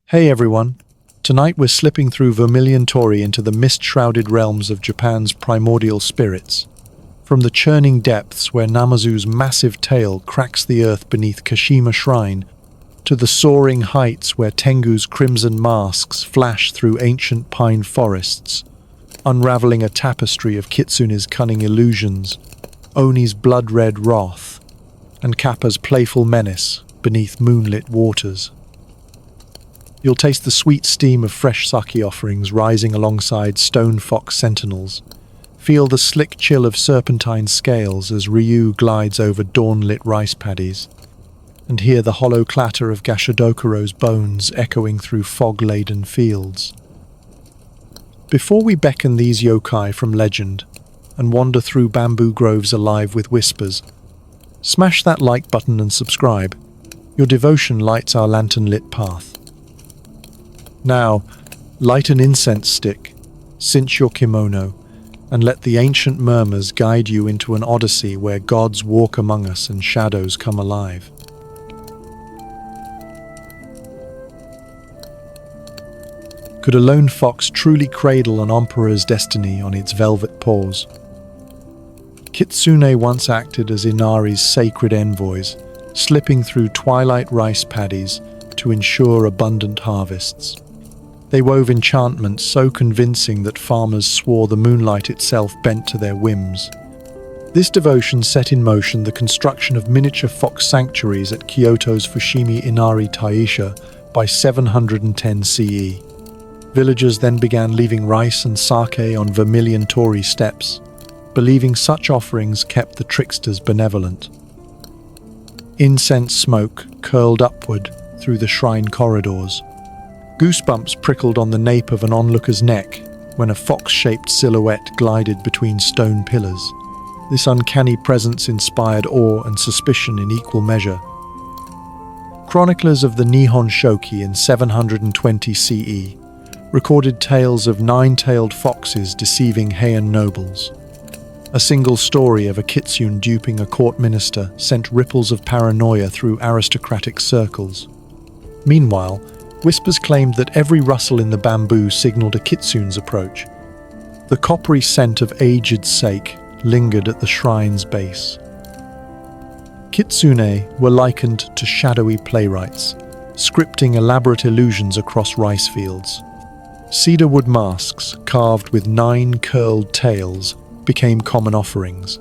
Hey everyone! Tonight we're slipping through vermilion torii into the mist-shrouded realms of Japan's primordial spirits. From the churning depths where Namazu's massive tail cracks the earth beneath Kashima Shrine, to the soaring heights where Tengu's crimson masks flash through ancient pine forests, unraveling a tapestry of Kitsune's cunning illusions, Oni's blood-red wrath, and Kappa's playful menace beneath moonlit waters. You'll taste the sweet steam of fresh sake offerings rising alongside stone fox sentinels. Feel the slick chill of serpentine scales as Ryū glides over dawn-lit rice paddies, and hear the hollow clatter of Gashodokuro's bones echoing through fog-laden fields. Before we beckon these yokai from legend and wander through bamboo groves alive with whispers, smash that like button and subscribe. Your devotion lights our lantern-lit path. Now, light an incense stick, cinch your kimono, and let the ancient murmurs guide you into an odyssey where gods walk among us and shadows come alive. Could a lone fox truly cradle an emperor's destiny on its velvet paws? Kitsune once acted as Inari's sacred envoys, slipping through twilight rice paddies to ensure abundant harvests. They wove enchantments so convincing that farmers swore the moonlight itself bent to their whims. This devotion set in motion the construction of miniature fox sanctuaries at Kyoto's Fushimi Inari Taisha by 710 CE. Villagers then began leaving rice and sake on vermilion torii steps, believing such offerings kept the tricksters benevolent. Incense smoke curled upward through the shrine corridors. Goosebumps prickled on the nape of an onlooker's neck when a fox-shaped silhouette glided between stone pillars. This uncanny presence inspired awe and suspicion in equal measure. Chronicles of the Nihon Shoki in 720 CE recorded tales of nine-tailed foxes deceiving Heian nobles. A single story of a Kitsune duping a court minister sent ripples of paranoia through aristocratic circles. Meanwhile, whispers claimed that every rustle in the bamboo signaled a kitsune's approach. The coppery scent of aged sake lingered at the shrine's base. Kitsune were likened to shadowy playwrights, scripting elaborate illusions across rice fields. Cedarwood masks carved with 9 curled tails became common offerings.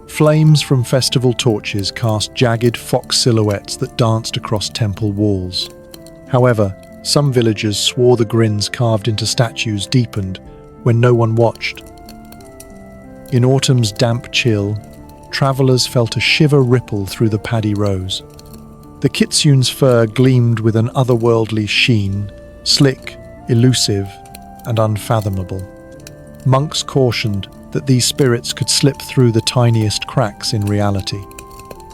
Flames from festival torches cast jagged fox silhouettes that danced across temple walls. However, some villagers swore the grins carved into statues deepened when no one watched. In autumn's damp chill, travelers felt a shiver ripple through the paddy rows. The kitsune's fur gleamed with an otherworldly sheen, slick, elusive, and unfathomable. Monks cautioned that these spirits could slip through the tiniest cracks in reality.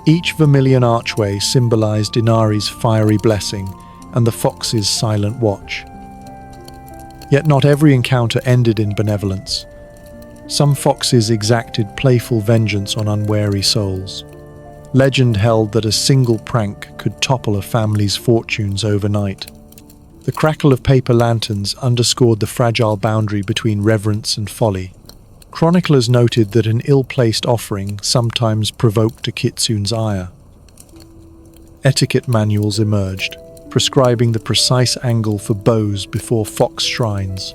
Each vermilion archway symbolized Inari's fiery blessing and the fox's silent watch. Yet not every encounter ended in benevolence. Some foxes exacted playful vengeance on unwary souls. Legend held that a single prank could topple a family's fortunes overnight. The crackle of paper lanterns underscored the fragile boundary between reverence and folly. Chronicles noted that an ill-placed offering sometimes provoked a kitsune's ire. Etiquette manuals emerged, prescribing the precise angle for bows before fox shrines.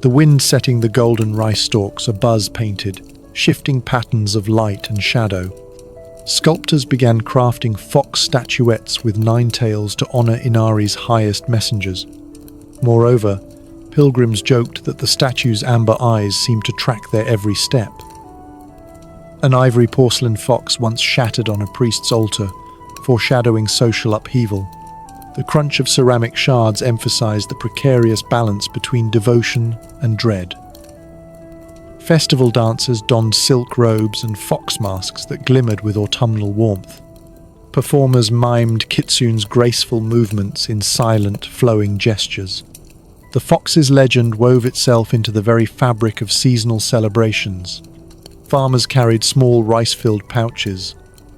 The wind setting the golden rice stalks abuzz painted, shifting patterns of light and shadow. Sculptors began crafting fox statuettes with 9 tails to honor Inari's highest messengers. Moreover, pilgrims joked that the statue's amber eyes seemed to track their every step. An ivory porcelain fox once shattered on a priest's altar, foreshadowing social upheaval. The crunch of ceramic shards emphasized the precarious balance between devotion and dread. Festival dancers donned silk robes and fox masks that glimmered with autumnal warmth. Performers mimed kitsune's graceful movements in silent, flowing gestures. The fox's legend wove itself into the very fabric of seasonal celebrations. Farmers carried small rice-filled pouches,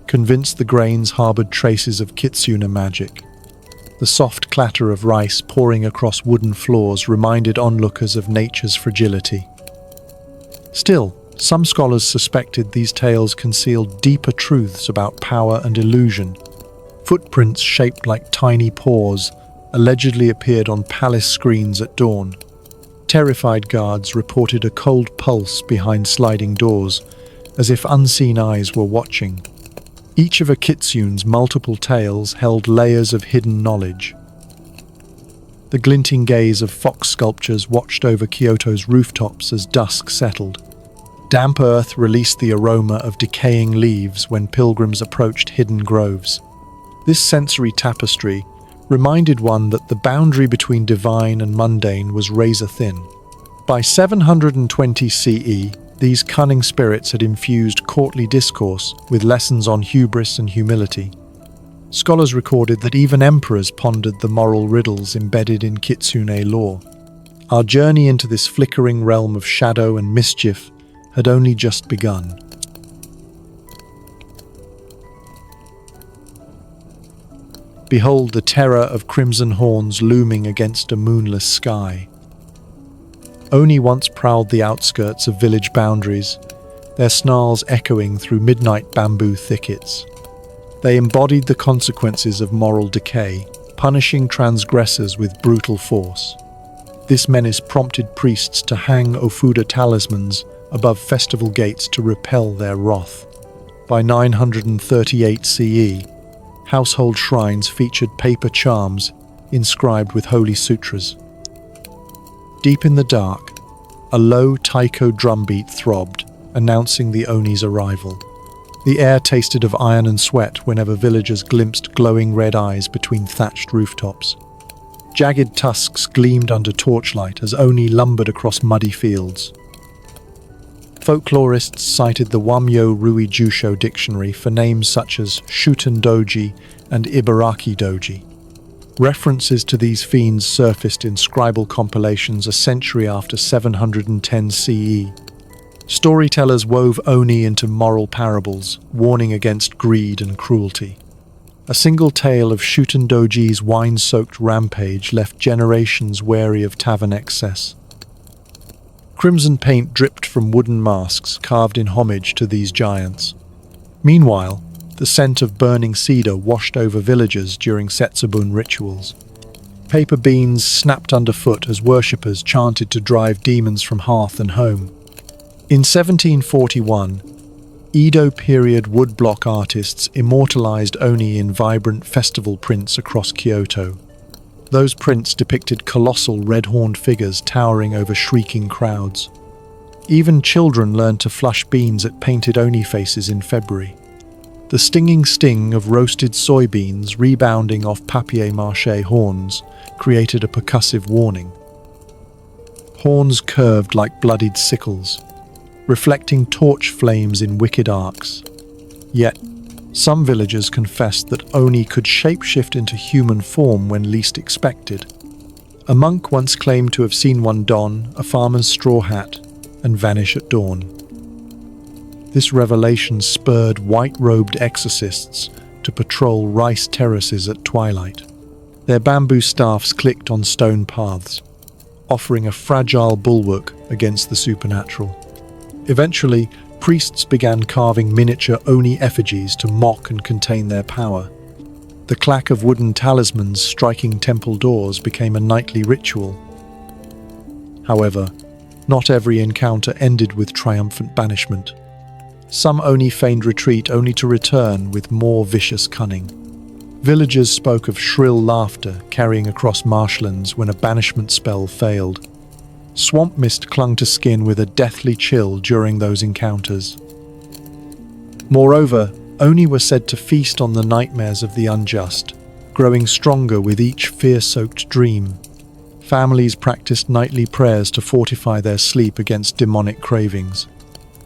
convinced the grains harbored traces of kitsune magic. The soft clatter of rice pouring across wooden floors reminded onlookers of nature's fragility. Still, some scholars suspected these tales concealed deeper truths about power and illusion. Footprints shaped like tiny paws allegedly appeared on palace screens at dawn. Terrified guards reported a cold pulse behind sliding doors, as if unseen eyes were watching. Each of a kitsune's multiple tales held layers of hidden knowledge. The glinting gaze of fox sculptures watched over Kyoto's rooftops as dusk settled. Damp earth released the aroma of decaying leaves when pilgrims approached hidden groves. This sensory tapestry reminded one that the boundary between divine and mundane was razor-thin. By 720 CE, these cunning spirits had infused courtly discourse with lessons on hubris and humility. Scholars recorded that even emperors pondered the moral riddles embedded in Kitsune lore. Our journey into this flickering realm of shadow and mischief had only just begun. Behold the terror of crimson horns looming against a moonless sky. Oni once prowled the outskirts of village boundaries, their snarls echoing through midnight bamboo thickets. They embodied the consequences of moral decay, punishing transgressors with brutal force. This menace prompted priests to hang Ofuda talismans above festival gates to repel their wrath. By 938 CE, household shrines featured paper charms inscribed with holy sutras. Deep in the dark, a low taiko drumbeat throbbed, announcing the Oni's arrival. The air tasted of iron and sweat whenever villagers glimpsed glowing red eyes between thatched rooftops. Jagged tusks gleamed under torchlight as Oni lumbered across muddy fields. Folklorists cited the Wamyo Rui Jusho dictionary for names such as Shuten Doji and Ibaraki Doji. References to these fiends surfaced in scribal compilations a century after 710 CE. Storytellers wove Oni into moral parables, warning against greed and cruelty. A single tale of Shuten Doji's wine-soaked rampage left generations wary of tavern excess. Crimson paint dripped from wooden masks carved in homage to these giants. Meanwhile, the scent of burning cedar washed over villagers during Setsubun rituals. Paper beans snapped underfoot as worshippers chanted to drive demons from hearth and home. In 1741, Edo period woodblock artists immortalized Oni in vibrant festival prints across Kyoto. Those prints depicted colossal red-horned figures towering over shrieking crowds. Even children learned to flush beans at painted Oni faces in February. The stinging sting of roasted soybeans rebounding off papier-mâché horns created a percussive warning. Horns curved like bloodied sickles, reflecting torch flames in wicked arcs. Yet, some villagers confessed that Oni could shapeshift into human form when least expected. A monk once claimed to have seen one don a farmer's straw hat and vanish at dawn. This revelation spurred white-robed exorcists to patrol rice terraces at twilight. Their bamboo staffs clicked on stone paths, offering a fragile bulwark against the supernatural. Eventually, priests began carving miniature Oni effigies to mock and contain their power. The clack of wooden talismans striking temple doors became a nightly ritual. However, not every encounter ended with triumphant banishment. Some Oni feigned retreat only to return with more vicious cunning. Villagers spoke of shrill laughter carrying across marshlands when a banishment spell failed. Swamp mist clung to skin with a deathly chill during those encounters. Moreover, Oni were said to feast on the nightmares of the unjust, growing stronger with each fear-soaked dream. Families practiced nightly prayers to fortify their sleep against demonic cravings.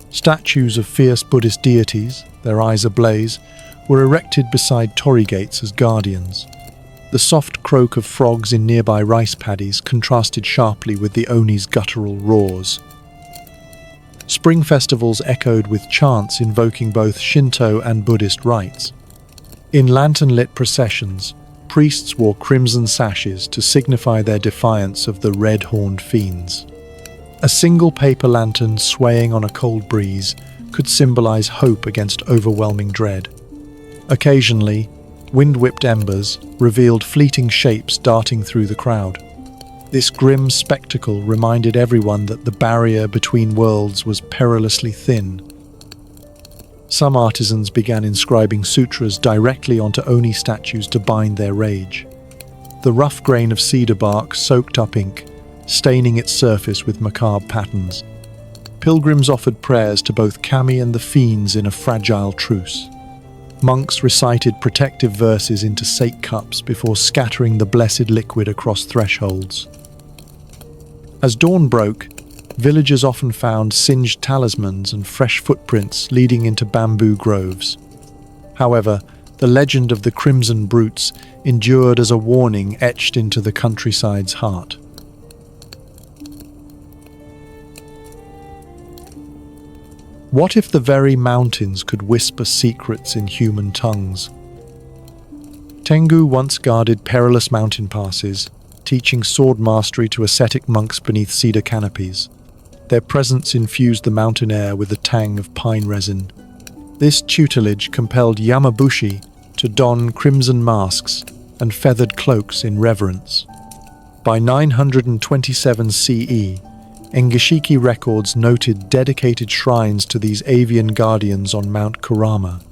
Statues of fierce Buddhist deities, their eyes ablaze, were erected beside torii gates as guardians. The soft croak of frogs in nearby rice paddies contrasted sharply with the Oni's guttural roars. Spring festivals echoed with chants invoking both Shinto and Buddhist rites. In lantern-lit processions, Priests wore crimson sashes to signify their defiance of the red-horned fiends. A single paper lantern swaying on a cold breeze could symbolize hope against overwhelming dread. Occasionally, wind-whipped embers revealed fleeting shapes darting through the crowd. This grim spectacle reminded everyone that the barrier between worlds was perilously thin. Some artisans began inscribing sutras directly onto Oni statues to bind their rage. The rough grain of cedar bark soaked up ink, staining its surface with macabre patterns. Pilgrims offered prayers to both Kami and the fiends in a fragile truce. Monks recited protective verses into sake cups before scattering the blessed liquid across thresholds. As dawn broke, villagers often found singed talismans and fresh footprints leading into bamboo groves. However, the legend of the Crimson Brutes endured as a warning etched into the countryside's heart. What if the very mountains could whisper secrets in human tongues? Tengu once guarded perilous mountain passes, teaching sword mastery to ascetic monks beneath cedar canopies. Their presence infused the mountain air with the tang of pine resin. This tutelage compelled Yamabushi to don crimson masks and feathered cloaks in reverence. By 927 CE, Engishiki records noted dedicated shrines to these avian guardians on Mount Kurama.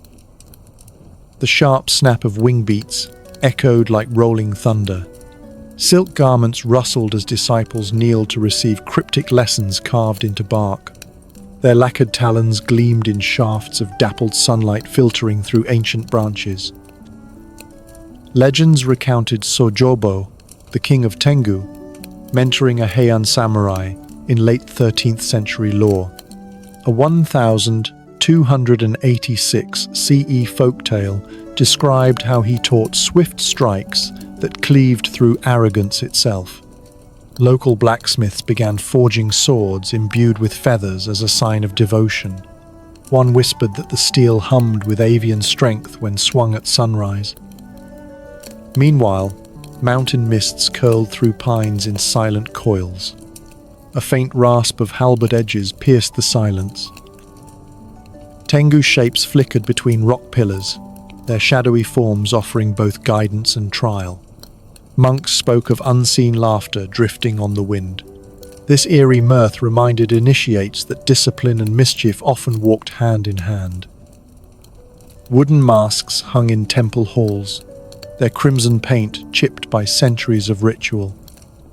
The sharp snap of wing beats echoed like rolling thunder. Silk garments rustled as disciples kneeled to receive cryptic lessons carved into bark. Their lacquered talons gleamed in shafts of dappled sunlight filtering through ancient branches. Legends recounted Sojobo, the king of Tengu, mentoring a Heian samurai in late 13th century lore. A 1286 CE folktale described how he taught swift strikes that cleaved through arrogance itself. Local blacksmiths began forging swords imbued with feathers as a sign of devotion. One whispered that the steel hummed with avian strength when swung at sunrise. Meanwhile, mountain mists curled through pines in silent coils. A faint rasp of halberd edges pierced the silence. Tengu shapes flickered between rock pillars, their shadowy forms offering both guidance and trial. Monks spoke of unseen laughter drifting on the wind. This eerie mirth reminded initiates that discipline and mischief often walked hand in hand. Wooden masks hung in temple halls, their crimson paint chipped by centuries of ritual.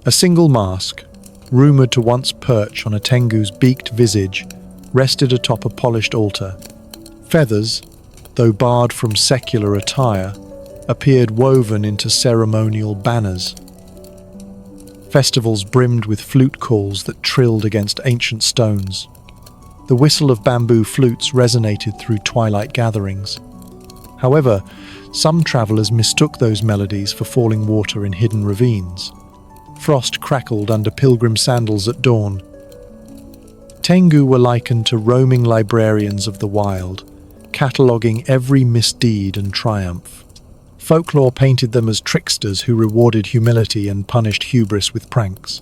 A single mask, rumoured to once perch on a Tengu's beaked visage, rested atop a polished altar. Feathers, though barred from secular attire, appeared woven into ceremonial banners. Festivals brimmed with flute calls that trilled against ancient stones. The whistle of bamboo flutes resonated through twilight gatherings. However, some travellers mistook those melodies for falling water in hidden ravines. Frost crackled under pilgrim sandals at dawn. Tengu were likened to roaming librarians of the wild, cataloguing every misdeed and triumph. Folklore painted them as tricksters who rewarded humility and punished hubris with pranks.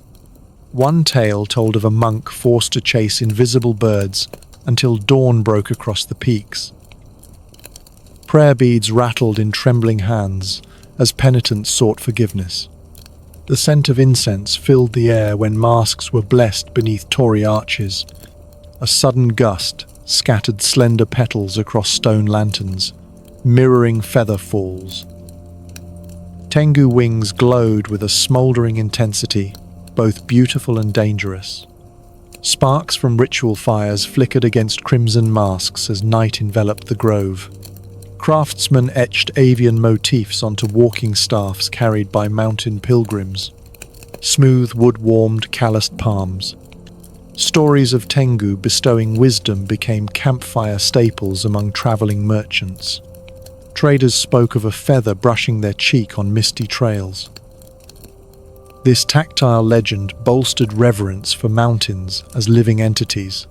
One tale told of a monk forced to chase invisible birds until dawn broke across the peaks. Prayer beads rattled in trembling hands as penitents sought forgiveness. The scent of incense filled the air when masks were blessed beneath torii arches. A sudden gust scattered slender petals across stone lanterns, mirroring feather falls. Tengu wings glowed with a smouldering intensity, both beautiful and dangerous. Sparks from ritual fires flickered against crimson masks as night enveloped the grove. Craftsmen etched avian motifs onto walking staffs carried by mountain pilgrims. Smooth wood warmed calloused palms. Stories of Tengu bestowing wisdom became campfire staples among traveling merchants. Traders spoke of a feather brushing their cheek on misty trails. This tactile legend bolstered reverence for mountains as living entities.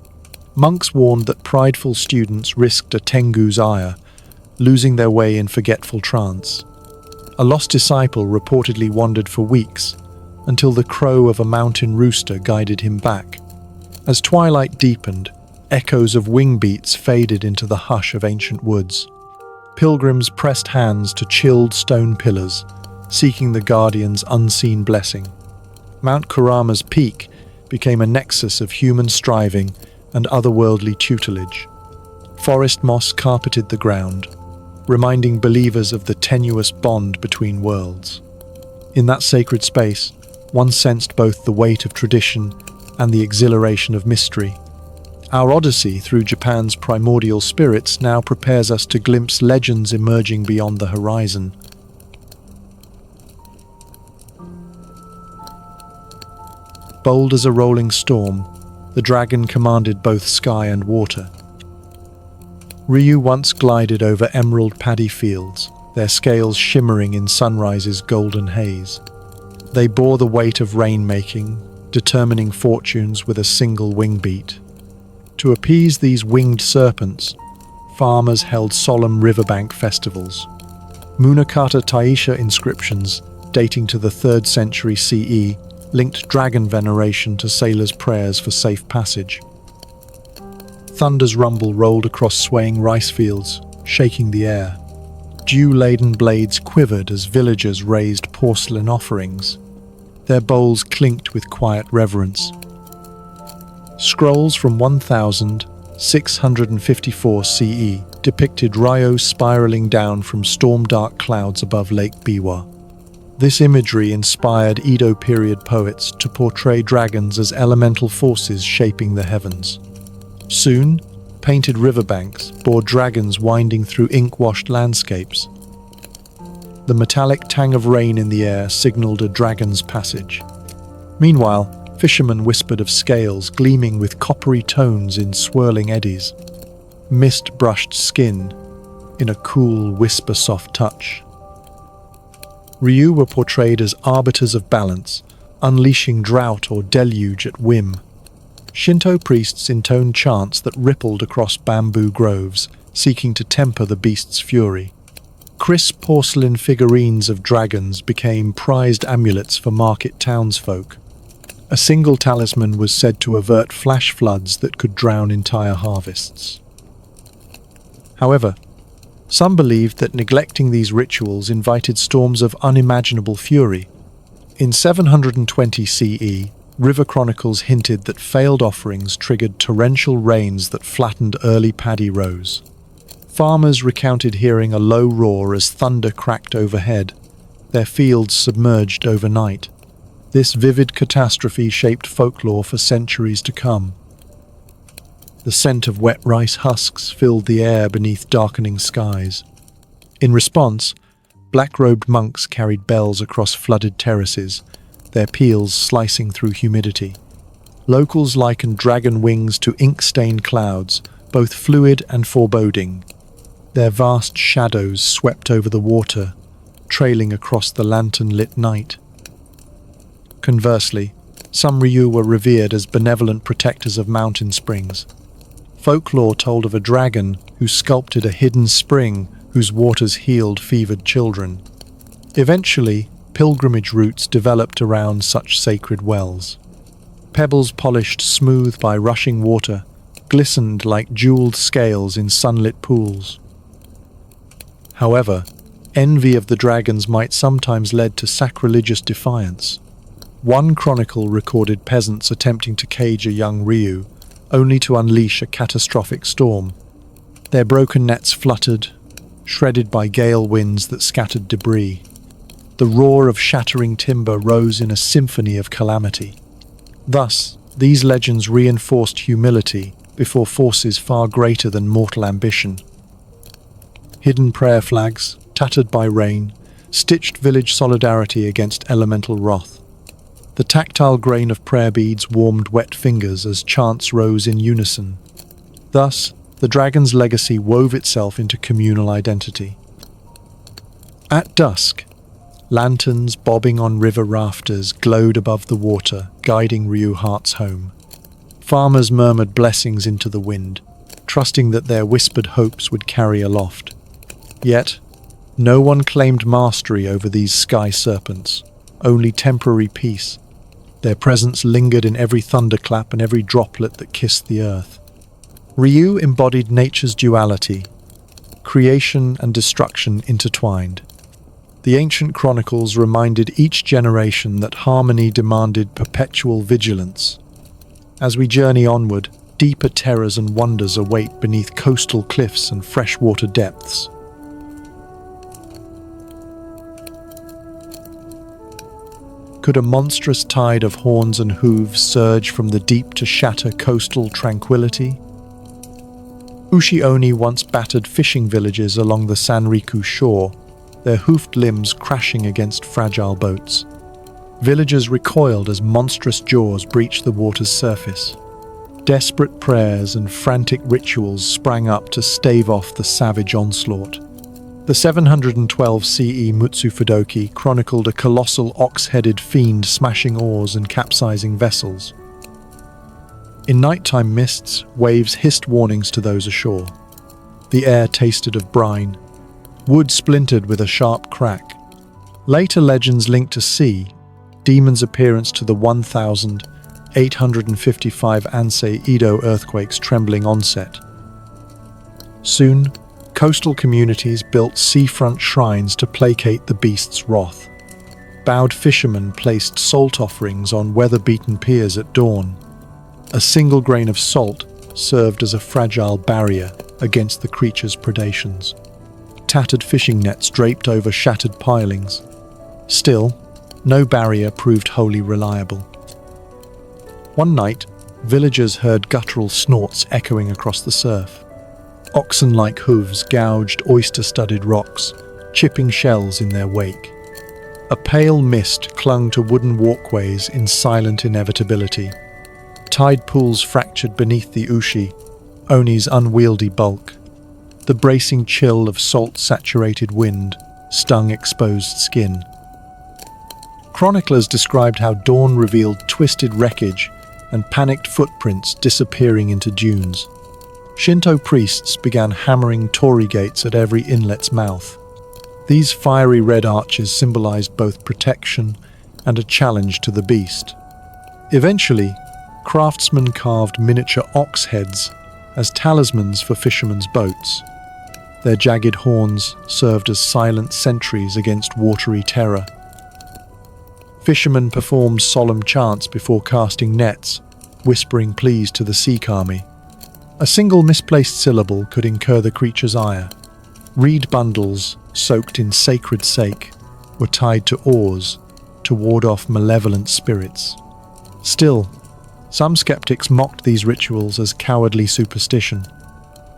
Monks warned that prideful students risked a Tengu's ire, losing their way in forgetful trance. A lost disciple reportedly wandered for weeks, until the crow of a mountain rooster guided him back. As twilight deepened, echoes of wing beats faded into the hush of ancient woods. Pilgrims pressed hands to chilled stone pillars, seeking the guardian's unseen blessing. Mount Kurama's peak became a nexus of human striving and otherworldly tutelage. Forest moss carpeted the ground, reminding believers of the tenuous bond between worlds. In that sacred space, one sensed both the weight of tradition and the exhilaration of mystery. Our odyssey through Japan's primordial spirits now prepares us to glimpse legends emerging beyond the horizon. Bold as a rolling storm, the dragon commanded both sky and water. Ryū once glided over emerald paddy fields, their scales shimmering in sunrise's golden haze. They bore the weight of rain-making, determining fortunes with a single wing beat. To appease these winged serpents, farmers held solemn riverbank festivals. Munakata Taisha inscriptions, dating to the 3rd century CE, linked dragon veneration to sailors' prayers for safe passage. Thunder's rumble rolled across swaying rice fields, shaking the air. Dew-laden blades quivered as villagers raised porcelain offerings. Their bowls clinked with quiet reverence. Scrolls from 1654 CE depicted Ryū spiraling down from storm-dark clouds above Lake Biwa. This imagery inspired Edo period poets to portray dragons as elemental forces shaping the heavens. Soon, painted riverbanks bore dragons winding through ink-washed landscapes. The metallic tang of rain in the air signaled a dragon's passage. Meanwhile, fishermen whispered of scales gleaming with coppery tones in swirling eddies. Mist brushed skin in a cool, whisper-soft touch. Ryū were portrayed as arbiters of balance, unleashing drought or deluge at whim. Shinto priests intoned chants that rippled across bamboo groves, seeking to temper the beast's fury. Crisp porcelain figurines of dragons became prized amulets for market townsfolk. A single talisman was said to avert flash floods that could drown entire harvests. However, some believed that neglecting these rituals invited storms of unimaginable fury. In 720 CE, River Chronicles hinted that failed offerings triggered torrential rains that flattened early paddy rows. Farmers recounted hearing a low roar as thunder cracked overhead, their fields submerged overnight. This vivid catastrophe shaped folklore for centuries to come. The scent of wet rice husks filled the air beneath darkening skies. In response, black-robed monks carried bells across flooded terraces, their peals slicing through humidity. Locals likened dragon wings to ink-stained clouds, both fluid and foreboding. Their vast shadows swept over the water, trailing across the lantern-lit night. Conversely, some Ryū were revered as benevolent protectors of mountain springs. Folklore told of a dragon who sculpted a hidden spring whose waters healed fevered children. Eventually, pilgrimage routes developed around such sacred wells. Pebbles polished smooth by rushing water glistened like jeweled scales in sunlit pools. However, envy of the dragons might sometimes lead to sacrilegious defiance. One chronicle recorded peasants attempting to cage a young Ryū, only to unleash a catastrophic storm. Their broken nets fluttered, shredded by gale winds that scattered debris. The roar of shattering timber rose in a symphony of calamity. Thus, these legends reinforced humility before forces far greater than mortal ambition. Hidden prayer flags, tattered by rain, stitched village solidarity against elemental wrath. The tactile grain of prayer beads warmed wet fingers as chants rose in unison. Thus, the dragon's legacy wove itself into communal identity. At dusk, lanterns bobbing on river rafters glowed above the water, guiding Ryū hearts home. Farmers murmured blessings into the wind, trusting that their whispered hopes would carry aloft. Yet, No one claimed mastery over these sky serpents, only temporary peace. Their presence lingered in every thunderclap and every droplet that kissed the earth. Ryū embodied nature's duality, creation and destruction intertwined. The ancient chronicles reminded each generation that harmony demanded perpetual vigilance. As we journey onward, deeper terrors and wonders await beneath coastal cliffs and freshwater depths. Could a monstrous tide of horns and hooves surge from the deep to shatter coastal tranquility? Ushi-oni once battered fishing villages along the Sanriku shore, their hoofed limbs crashing against fragile boats. Villagers recoiled as monstrous jaws breached the water's surface. Desperate prayers and frantic rituals sprang up to stave off the savage onslaught. The 712 CE Mutsu Fudoki chronicled a colossal ox-headed fiend smashing oars and capsizing vessels. In nighttime mists, waves hissed warnings to those ashore. The air tasted of brine. Wood splintered with a sharp crack. Later legends linked to sea, demons' appearance to the 1,855 Ansei Edo earthquake's trembling onset. Soon, coastal communities built seafront shrines to placate the beast's wrath. Bowed fishermen placed salt offerings on weather-beaten piers at dawn. A single grain of salt served as a fragile barrier against the creature's predations. Tattered fishing nets draped over shattered pilings. Still, no barrier proved wholly reliable. One night, villagers heard guttural snorts echoing across the surf. Oxen-like hooves gouged oyster-studded rocks, chipping shells in their wake. A pale mist clung to wooden walkways in silent inevitability. Tide pools fractured beneath the Ushi-oni's unwieldy bulk. The bracing chill of salt-saturated wind stung exposed skin. Chroniclers described how dawn revealed twisted wreckage and panicked footprints disappearing into dunes. Shinto priests began hammering torii gates at every inlet's mouth. These fiery red arches symbolized both protection and a challenge to the beast. Eventually, craftsmen carved miniature ox heads as talismans for fishermen's boats. Their jagged horns served as silent sentries against watery terror. Fishermen performed solemn chants before casting nets, whispering pleas to the sea kami. A single misplaced syllable could incur the creature's ire. Reed bundles, soaked in sacred sake, were tied to oars to ward off malevolent spirits. Still, some skeptics mocked these rituals as cowardly superstition.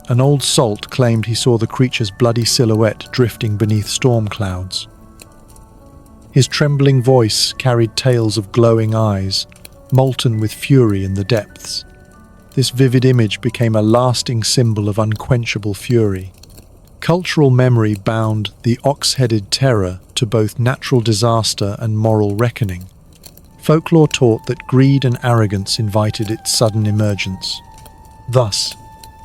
An old salt claimed he saw the creature's bloody silhouette drifting beneath storm clouds. His trembling voice carried tales of glowing eyes, molten with fury in the depths. This vivid image became a lasting symbol of unquenchable fury. Cultural memory bound the ox-headed terror to both natural disaster and moral reckoning. Folklore taught that greed and arrogance invited its sudden emergence. Thus,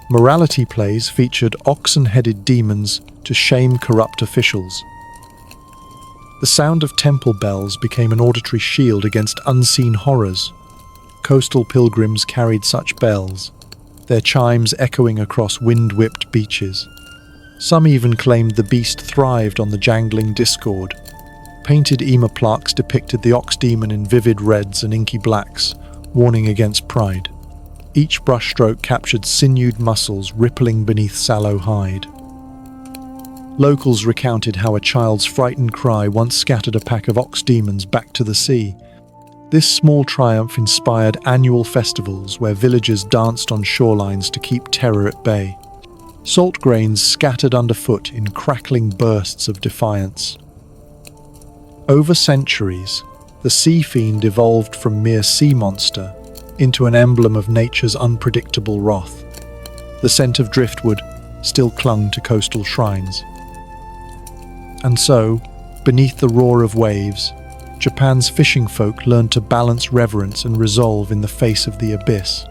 morality plays featured oxen-headed demons to shame corrupt officials. The sound of temple bells became an auditory shield against unseen horrors. Coastal pilgrims carried such bells, their chimes echoing across wind-whipped beaches. Some even claimed the beast thrived on the jangling discord. Painted ema plaques depicted the ox demon in vivid reds and inky blacks, warning against pride. Each brushstroke captured sinewed muscles rippling beneath sallow hide. Locals recounted how a child's frightened cry once scattered a pack of ox demons back to the sea. This small triumph inspired annual festivals where villagers danced on shorelines to keep terror at bay. Salt grains scattered underfoot in crackling bursts of defiance. Over centuries, the sea fiend evolved from mere sea monster into an emblem of nature's unpredictable wrath. The scent of driftwood still clung to coastal shrines. And so, beneath the roar of waves, Japan's fishing folk learned to balance reverence and resolve in the face of the abyss.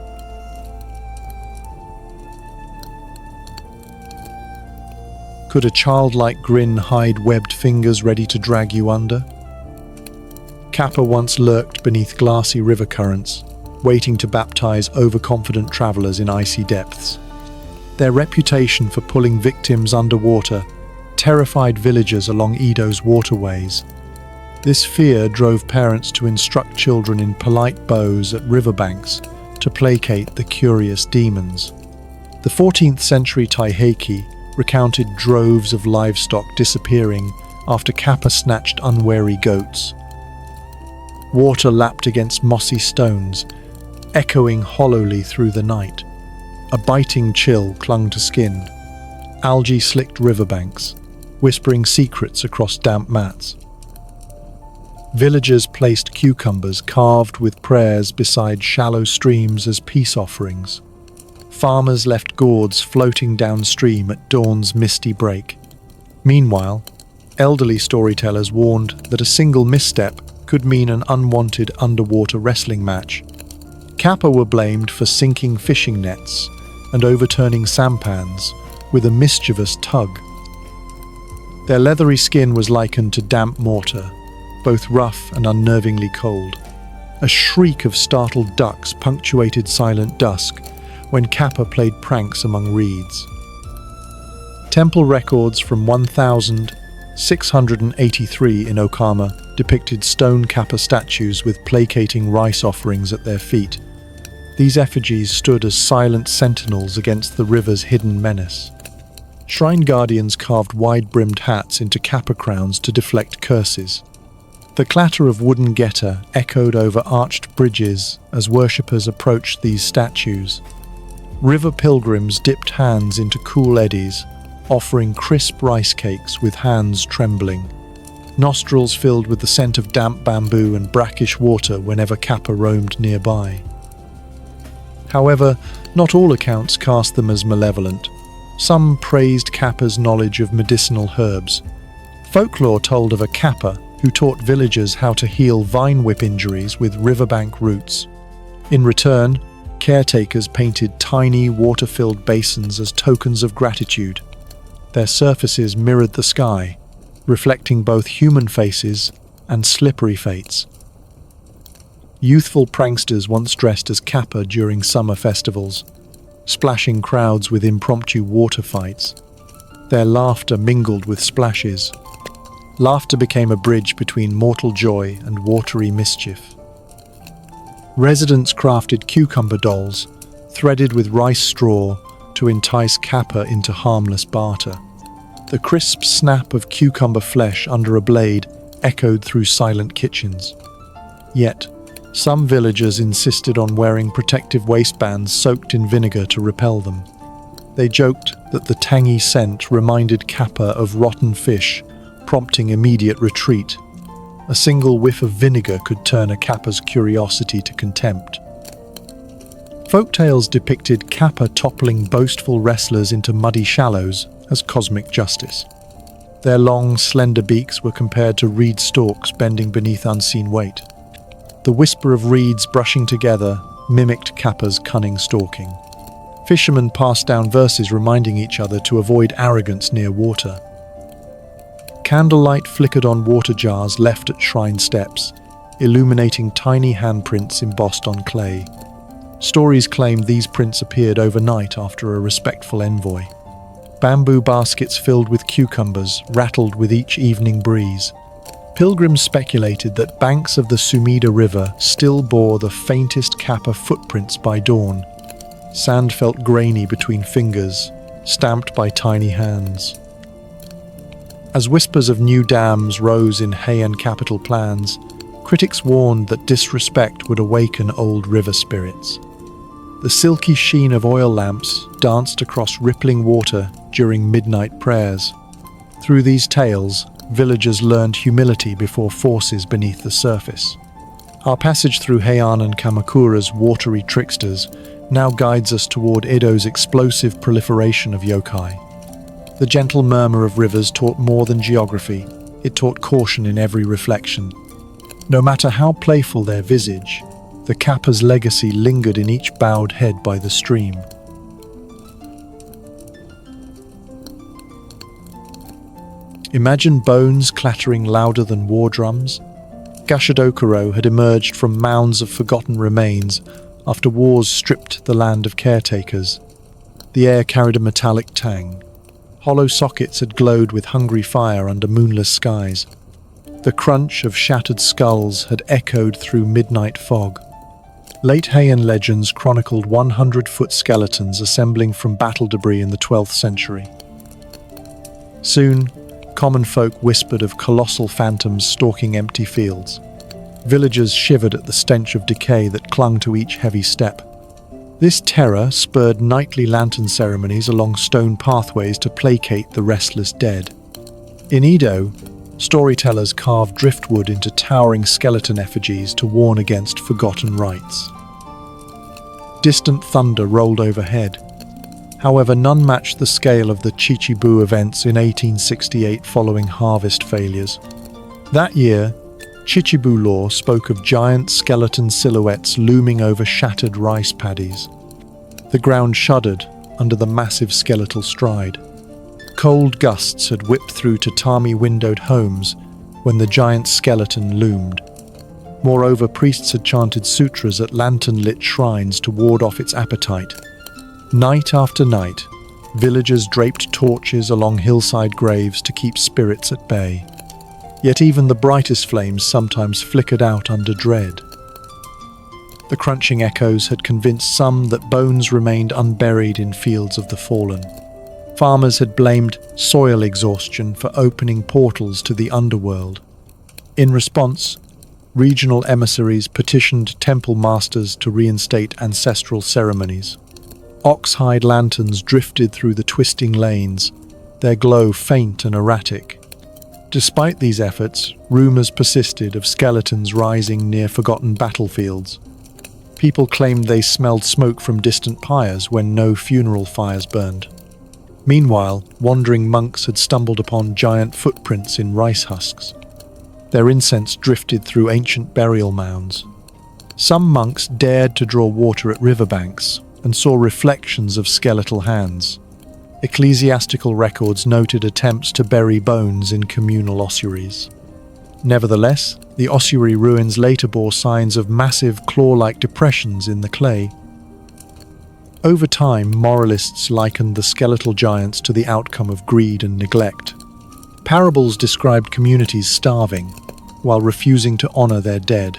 Could a childlike grin hide webbed fingers ready to drag you under? Kappa once lurked beneath glassy river currents, waiting to baptize overconfident travelers in icy depths. Their reputation for pulling victims underwater terrified villagers along Edo's waterways. This fear drove parents to instruct children in polite bows at riverbanks to placate the curious demons. The 14th century Taiheki recounted droves of livestock disappearing after Kappa snatched unwary goats. Water lapped against mossy stones, echoing hollowly through the night. A biting chill clung to skin. Algae slicked riverbanks, whispering secrets across damp mats. Villagers placed cucumbers carved with prayers beside shallow streams as peace offerings. Farmers left gourds floating downstream at dawn's misty break. Meanwhile, elderly storytellers warned that a single misstep could mean an unwanted underwater wrestling match. Kappa were blamed for sinking fishing nets and overturning sampans with a mischievous tug. Their leathery skin was likened to damp mortar, both rough and unnervingly cold. A shriek of startled ducks punctuated silent dusk when Kappa played pranks among reeds. Temple records from 1683 in Okama depicted stone Kappa statues with placating rice offerings at their feet. These effigies stood as silent sentinels against the river's hidden menace. Shrine guardians carved wide-brimmed hats into Kappa crowns to deflect curses. The clatter of wooden geta echoed over arched bridges as worshippers approached these statues. River pilgrims dipped hands into cool eddies, offering crisp rice cakes with hands trembling. Nostrils filled with the scent of damp bamboo and brackish water whenever Kappa roamed nearby. However, not all accounts cast them as malevolent. Some praised Kappa's knowledge of medicinal herbs. Folklore told of a Kappa who taught villagers how to heal vine whip injuries with riverbank roots. In return, caretakers painted tiny water-filled basins as tokens of gratitude. Their surfaces mirrored the sky, reflecting both human faces and slippery fates. Youthful pranksters once dressed as Kappa during summer festivals, splashing crowds with impromptu water fights. Their laughter mingled with splashes. Laughter became a bridge between mortal joy and watery mischief. Residents crafted cucumber dolls, threaded with rice straw to entice Kappa into harmless barter. The crisp snap of cucumber flesh under a blade echoed through silent kitchens. Yet, some villagers insisted on wearing protective waistbands soaked in vinegar to repel them. They joked that the tangy scent reminded Kappa of rotten fish, prompting immediate retreat. A single whiff of vinegar could turn a Kappa's curiosity to contempt. Folktales depicted Kappa toppling boastful wrestlers into muddy shallows as cosmic justice. Their long, slender beaks were compared to reed stalks bending beneath unseen weight. The whisper of reeds brushing together mimicked Kappa's cunning stalking. Fishermen passed down verses reminding each other to avoid arrogance near water. Candlelight flickered on water jars left at shrine steps, illuminating tiny handprints embossed on clay. Stories claimed these prints appeared overnight after a respectful envoy. Bamboo baskets filled with cucumbers rattled with each evening breeze. Pilgrims speculated that banks of the Sumida River still bore the faintest Kappa footprints by dawn. Sand felt grainy between fingers, stamped by tiny hands. As whispers of new dams rose in Heian capital plans, critics warned that disrespect would awaken old river spirits. The silky sheen of oil lamps danced across rippling water during midnight prayers. Through these tales, villagers learned humility before forces beneath the surface. Our passage through Heian and Kamakura's watery tricksters now guides us toward Edo's explosive proliferation of yokai. The gentle murmur of rivers taught more than geography, it taught caution in every reflection. No matter how playful their visage, the Kappa's legacy lingered in each bowed head by the stream. Imagine bones clattering louder than war drums. Gashadokuro had emerged from mounds of forgotten remains after wars stripped the land of caretakers. The air carried a metallic tang. Hollow sockets had glowed with hungry fire under moonless skies. The crunch of shattered skulls had echoed through midnight fog. Late Heian legends chronicled 100-foot skeletons assembling from battle debris in the 12th century. Soon, common folk whispered of colossal phantoms stalking empty fields. Villagers shivered at the stench of decay that clung to each heavy step. This terror spurred nightly lantern ceremonies along stone pathways to placate the restless dead. In Edo, storytellers carved driftwood into towering skeleton effigies to warn against forgotten rites. Distant thunder rolled overhead. However, none matched the scale of the Chichibu events in 1868 following harvest failures. That year, Chichibu lore spoke of giant skeleton silhouettes looming over shattered rice paddies. The ground shuddered under the massive skeletal stride. Cold gusts had whipped through tatami-windowed homes when the giant skeleton loomed. Moreover, priests had chanted sutras at lantern-lit shrines to ward off its appetite. Night after night, villagers draped torches along hillside graves to keep spirits at bay. Yet even the brightest flames sometimes flickered out under dread. The crunching echoes had convinced some that bones remained unburied in fields of the fallen. Farmers had blamed soil exhaustion for opening portals to the underworld. In response, regional emissaries petitioned temple masters to reinstate ancestral ceremonies. Oxhide lanterns drifted through the twisting lanes, their glow faint and erratic. Despite these efforts, rumors persisted of skeletons rising near forgotten battlefields. People claimed they smelled smoke from distant pyres when no funeral fires burned. Meanwhile, wandering monks had stumbled upon giant footprints in rice husks. Their incense drifted through ancient burial mounds. Some monks dared to draw water at riverbanks and saw reflections of skeletal hands. Ecclesiastical records noted attempts to bury bones in communal ossuaries. Nevertheless, the ossuary ruins later bore signs of massive claw-like depressions in the clay. Over time, moralists likened the skeletal giants to the outcome of greed and neglect. Parables described communities starving, while refusing to honor their dead.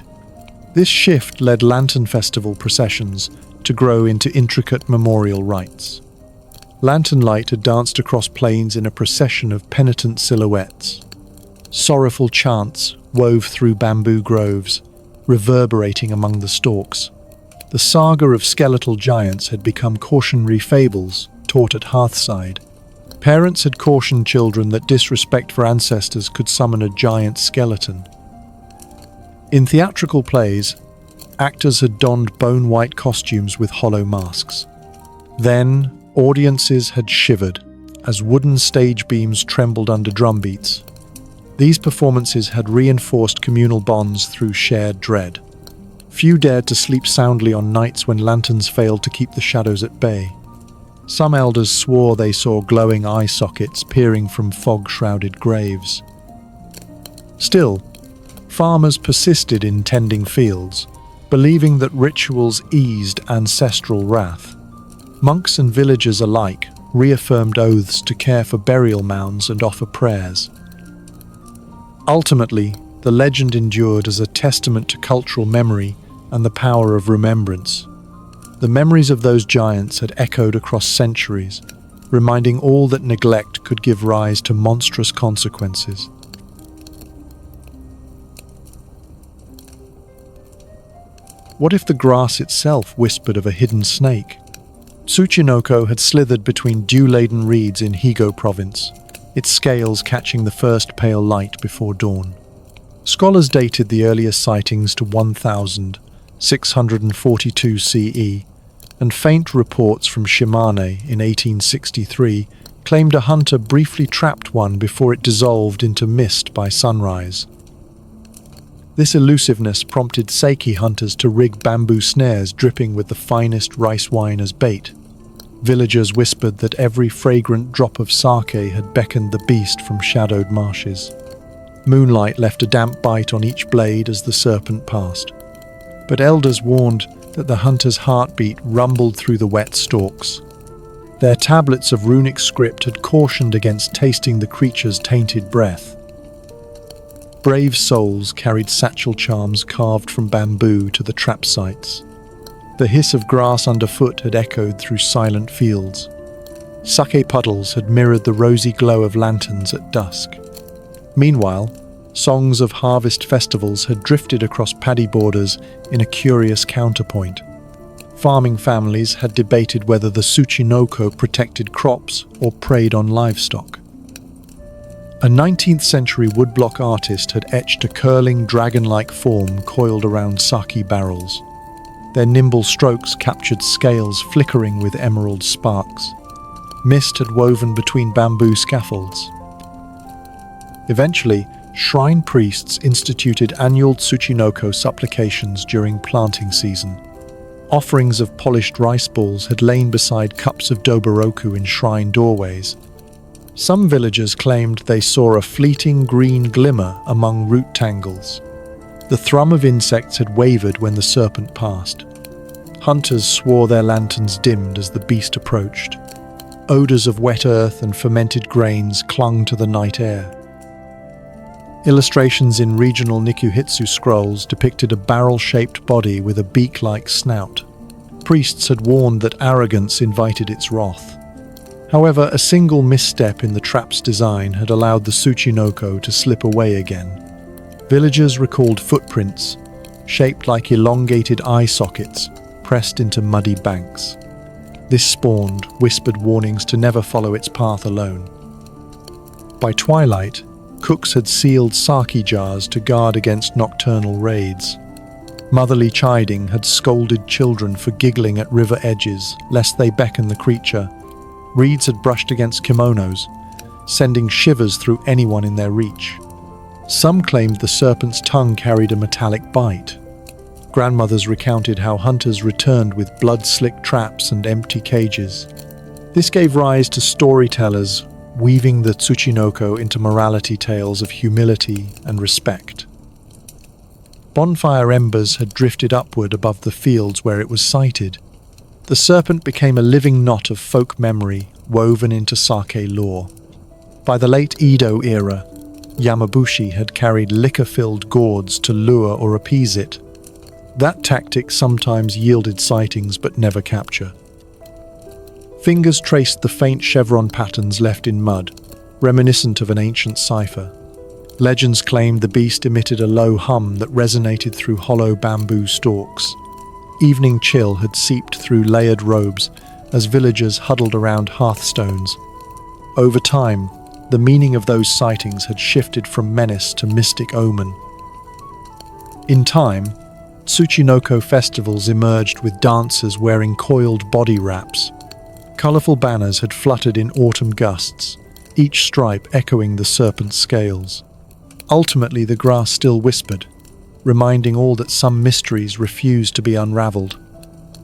This shift led lantern festival processions to grow into intricate memorial rites. Lantern light had danced across plains in a procession of penitent silhouettes. Sorrowful chants wove through bamboo groves, reverberating among the stalks. The saga of skeletal giants had become cautionary fables taught at hearthside. Parents had cautioned children that disrespect for ancestors could summon a giant skeleton. In theatrical plays, actors had donned bone-white costumes with hollow masks. Then, audiences had shivered as wooden stage beams trembled under drumbeats. These performances had reinforced communal bonds through shared dread. Few dared to sleep soundly on nights when lanterns failed to keep the shadows at bay. Some elders swore they saw glowing eye sockets peering from fog-shrouded graves. Still, farmers persisted in tending fields, believing that rituals eased ancestral wrath. Monks and villagers alike reaffirmed oaths to care for burial mounds and offer prayers. Ultimately, the legend endured as a testament to cultural memory and the power of remembrance. The memories of those giants had echoed across centuries, reminding all that neglect could give rise to monstrous consequences. What if the grass itself whispered of a hidden snake? Tsuchinoko had slithered between dew-laden reeds in Higo province, its scales catching the first pale light before dawn. Scholars dated the earliest sightings to 1642 CE, and faint reports from Shimane in 1863 claimed a hunter briefly trapped one before it dissolved into mist by sunrise. This elusiveness prompted Seiki hunters to rig bamboo snares dripping with the finest rice wine as bait. Villagers whispered that every fragrant drop of sake had beckoned the beast from shadowed marshes. Moonlight left a damp bite on each blade as the serpent passed. But elders warned that the hunter's heartbeat rumbled through the wet stalks. Their tablets of runic script had cautioned against tasting the creature's tainted breath. Brave souls carried satchel charms carved from bamboo to the trap sites. The hiss of grass underfoot had echoed through silent fields. Sake puddles had mirrored the rosy glow of lanterns at dusk. Meanwhile, songs of harvest festivals had drifted across paddy borders in a curious counterpoint. Farming families had debated whether the Tsuchinoko protected crops or preyed on livestock. A 19th century woodblock artist had etched a curling dragon-like form coiled around sake barrels. Their nimble strokes captured scales flickering with emerald sparks. Mist had woven between bamboo scaffolds. Eventually, shrine priests instituted annual Tsuchinoko supplications during planting season. Offerings of polished rice balls had lain beside cups of doboroku in shrine doorways. Some villagers claimed they saw a fleeting green glimmer among root tangles. The thrum of insects had wavered when the serpent passed. Hunters swore their lanterns dimmed as the beast approached. Odors of wet earth and fermented grains clung to the night air. Illustrations in regional Nikuhitsu scrolls depicted a barrel-shaped body with a beak-like snout. Priests had warned that arrogance invited its wrath. However, a single misstep in the trap's design had allowed the Tsuchinoko to slip away again. Villagers recalled footprints, shaped like elongated eye sockets, pressed into muddy banks. This spawned whispered warnings to never follow its path alone. By twilight, cooks had sealed sake jars to guard against nocturnal raids. Motherly chiding had scolded children for giggling at river edges, lest they beckon the creature. Reeds had brushed against kimonos, sending shivers through anyone in their reach. Some claimed the serpent's tongue carried a metallic bite. Grandmothers recounted how hunters returned with blood-slicked traps and empty cages. This gave rise to storytellers weaving the Tsuchinoko into morality tales of humility and respect. Bonfire embers had drifted upward above the fields where it was sighted. The serpent became a living knot of folk memory woven into sake lore. By the late Edo era, Yamabushi had carried liquor-filled gourds to lure or appease it. That tactic sometimes yielded sightings but never capture. Fingers traced the faint chevron patterns left in mud, reminiscent of an ancient cipher. Legends claimed the beast emitted a low hum that resonated through hollow bamboo stalks. Evening chill had seeped through layered robes as villagers huddled around hearthstones. Over time, the meaning of those sightings had shifted from menace to mystic omen. In time, Tsuchinoko festivals emerged with dancers wearing coiled body wraps. Colourful banners had fluttered in autumn gusts, each stripe echoing the serpent's scales. Ultimately, the grass still whispered, reminding all that some mysteries refused to be unravelled.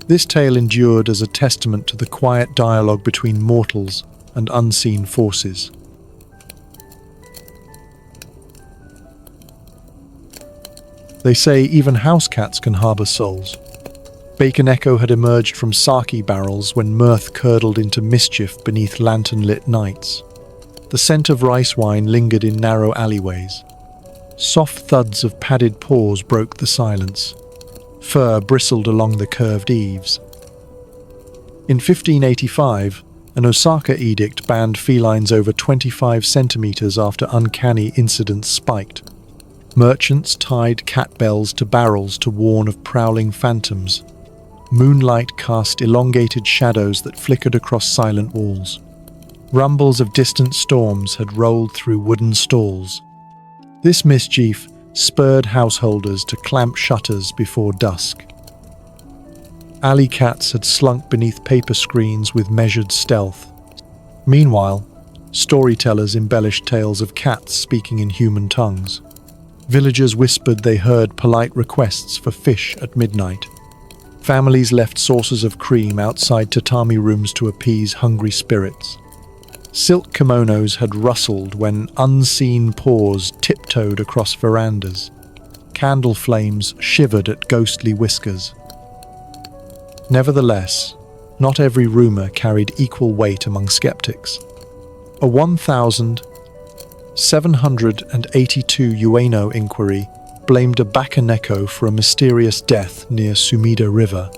This tale endured as a testament to the quiet dialogue between mortals and unseen forces. They say even house cats can harbour souls. Bacon Echo had emerged from sake barrels when mirth curdled into mischief beneath lantern-lit nights. The scent of rice wine lingered in narrow alleyways. Soft thuds of padded paws broke the silence. Fur bristled along the curved eaves. In 1585, an Osaka edict banned felines over 25 centimeters after uncanny incidents spiked. Merchants tied cat bells to barrels to warn of prowling phantoms. Moonlight cast elongated shadows that flickered across silent walls. Rumbles of distant storms had rolled through wooden stalls. This mischief spurred householders to clamp shutters before dusk. Alley cats had slunk beneath paper screens with measured stealth. Meanwhile, storytellers embellished tales of cats speaking in human tongues. Villagers whispered they heard polite requests for fish at midnight. Families left saucers of cream outside tatami rooms to appease hungry spirits. Silk kimonos had rustled when unseen paws tiptoed across verandas. Candle flames shivered at ghostly whiskers. Nevertheless, not every rumor carried equal weight among skeptics. A 1,782 Ueno inquiry blamed a Bakaneko for a mysterious death near Sumida River.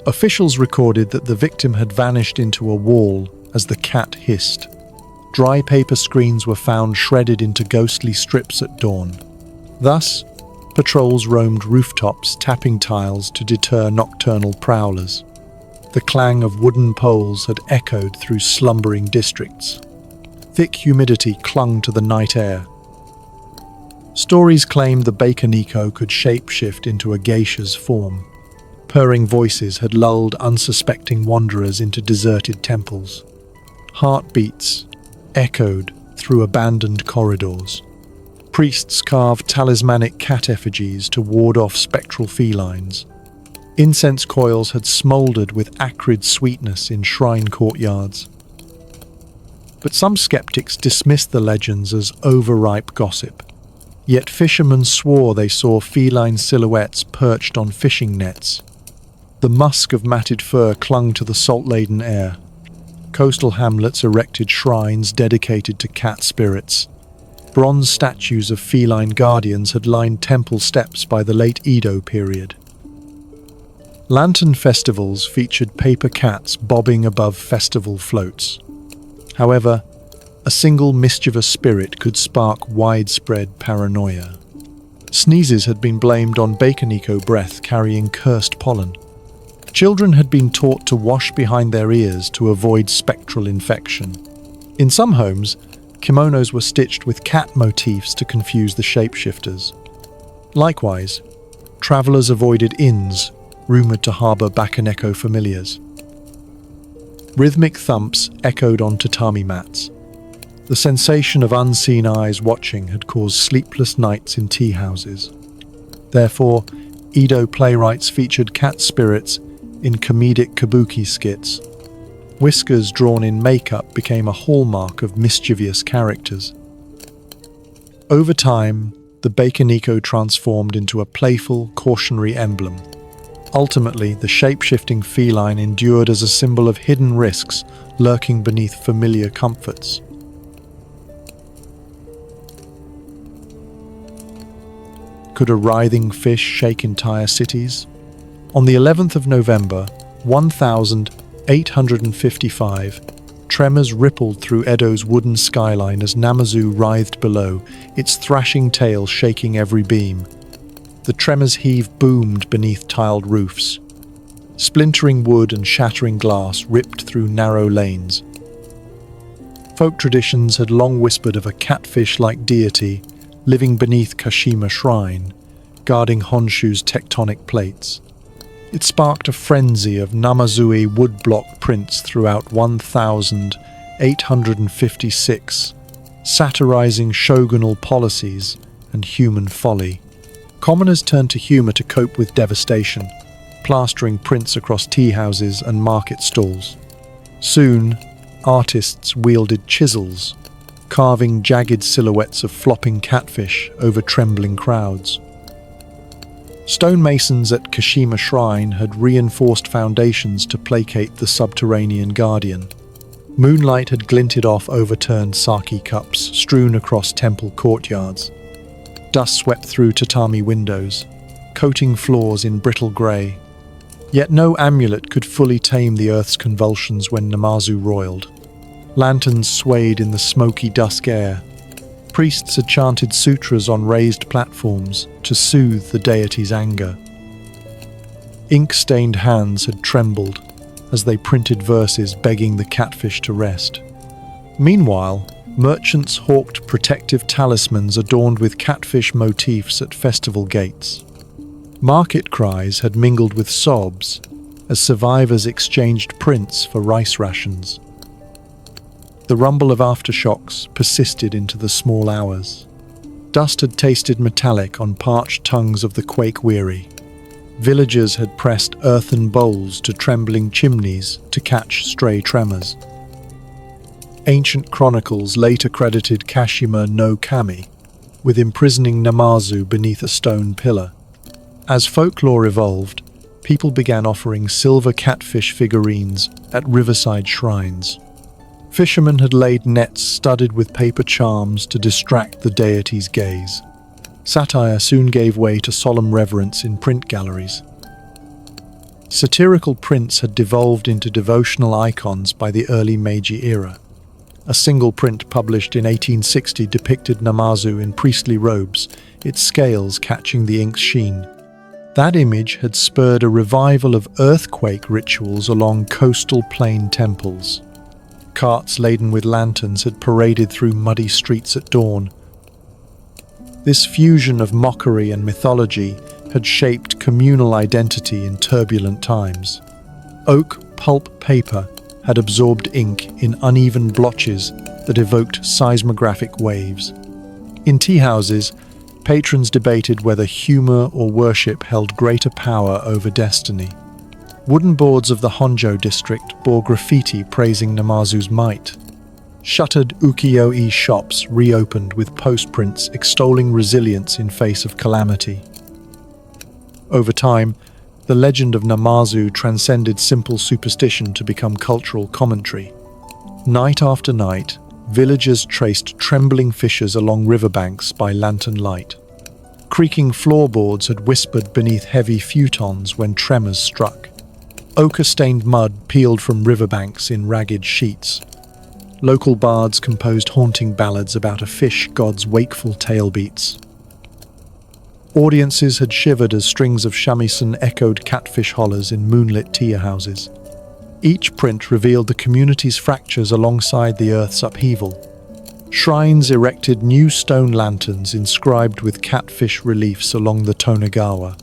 Officials recorded that the victim had vanished into a wall as the cat hissed. Dry paper screens were found shredded into ghostly strips at dawn. Thus, patrols roamed rooftops, tapping tiles to deter nocturnal prowlers. The clang of wooden poles had echoed through slumbering districts. Thick humidity clung to the night air. Stories claimed the Bakaneko could shapeshift into a geisha's form. Purring voices had lulled unsuspecting wanderers into deserted temples. Heartbeats echoed through abandoned corridors. Priests carved talismanic cat effigies to ward off spectral felines. Incense coils had smoldered with acrid sweetness in shrine courtyards. But some skeptics dismissed the legends as overripe gossip. Yet fishermen swore they saw feline silhouettes perched on fishing nets. The musk of matted fur clung to the salt-laden air. Coastal hamlets erected shrines dedicated to cat spirits. Bronze statues of feline guardians had lined temple steps by the late Edo period. Lantern festivals featured paper cats bobbing above festival floats. However, a single mischievous spirit could spark widespread paranoia. Sneezes had been blamed on Bakaneko breath carrying cursed pollen. Children had been taught to wash behind their ears to avoid spectral infection. In some homes, kimonos were stitched with cat motifs to confuse the shapeshifters. Likewise, travelers avoided inns rumored to harbor Bakaneko familiars. Rhythmic thumps echoed on tatami mats. The sensation of unseen eyes watching had caused sleepless nights in tea houses. Therefore, Edo playwrights featured cat spirits in comedic kabuki skits. Whiskers drawn in makeup became a hallmark of mischievous characters. Over time, the Bakaneko transformed into a playful, cautionary emblem. Ultimately, the shape-shifting feline endured as a symbol of hidden risks lurking beneath familiar comforts. Could a writhing fish shake entire cities? On the 11th of November, 1855, tremors rippled through Edo's wooden skyline as Namazu writhed below, its thrashing tail shaking every beam. The tremor's heave boomed beneath tiled roofs. Splintering wood and shattering glass ripped through narrow lanes. Folk traditions had long whispered of a catfish-like deity living beneath Kashima Shrine, guarding Honshu's tectonic plates. It sparked a frenzy of Namazui woodblock prints throughout 1856, satirizing shogunal policies and human folly. Commoners turned to humor to cope with devastation, plastering prints across tea houses and market stalls. Soon, artists wielded chisels, carving jagged silhouettes of flopping catfish over trembling crowds. Stonemasons at Kashima Shrine had reinforced foundations to placate the subterranean guardian. Moonlight had glinted off overturned sake cups strewn across temple courtyards. Dust swept through tatami windows, coating floors in brittle grey. Yet no amulet could fully tame the earth's convulsions when Namazu roiled. Lanterns swayed in the smoky dusk air. Priests had chanted sutras on raised platforms to soothe the deity's anger. Ink-stained hands had trembled as they printed verses begging the catfish to rest. Meanwhile, merchants hawked protective talismans adorned with catfish motifs at festival gates. Market cries had mingled with sobs as survivors exchanged prints for rice rations. The rumble of aftershocks persisted into the small hours. Dust had tasted metallic on parched tongues of the quake-weary. Villagers had pressed earthen bowls to trembling chimneys to catch stray tremors. Ancient chronicles later credited Kashima no Kami with imprisoning Namazu beneath a stone pillar. As folklore evolved, people began offering silver catfish figurines at riverside shrines. Fishermen had laid nets studded with paper charms to distract the deity's gaze. Satire soon gave way to solemn reverence in print galleries. Satirical prints had devolved into devotional icons by the early Meiji era. A single print published in 1860 depicted Namazu in priestly robes, its scales catching the ink's sheen. That image had spurred a revival of earthquake rituals along coastal plain temples. Carts laden with lanterns had paraded through muddy streets at dawn. This fusion of mockery and mythology had shaped communal identity in turbulent times. Oak pulp paper had absorbed ink in uneven blotches that evoked seismographic waves. In tea houses, patrons debated whether humor or worship held greater power over destiny. Wooden boards of the Honjo district bore graffiti praising Namazu's might. Shuttered ukiyo-e shops reopened with postprints extolling resilience in face of calamity. Over time, the legend of Namazu transcended simple superstition to become cultural commentary. Night after night, villagers traced trembling fissures along riverbanks by lantern light. Creaking floorboards had whispered beneath heavy futons when tremors struck. Ochre-stained mud peeled from riverbanks in ragged sheets. Local bards composed haunting ballads about a fish god's wakeful tailbeats. Audiences had shivered as strings of shamisen echoed catfish hollers in moonlit tea houses. Each print revealed the community's fractures alongside the earth's upheaval. Shrines erected new stone lanterns inscribed with catfish reliefs along the Tonegawa.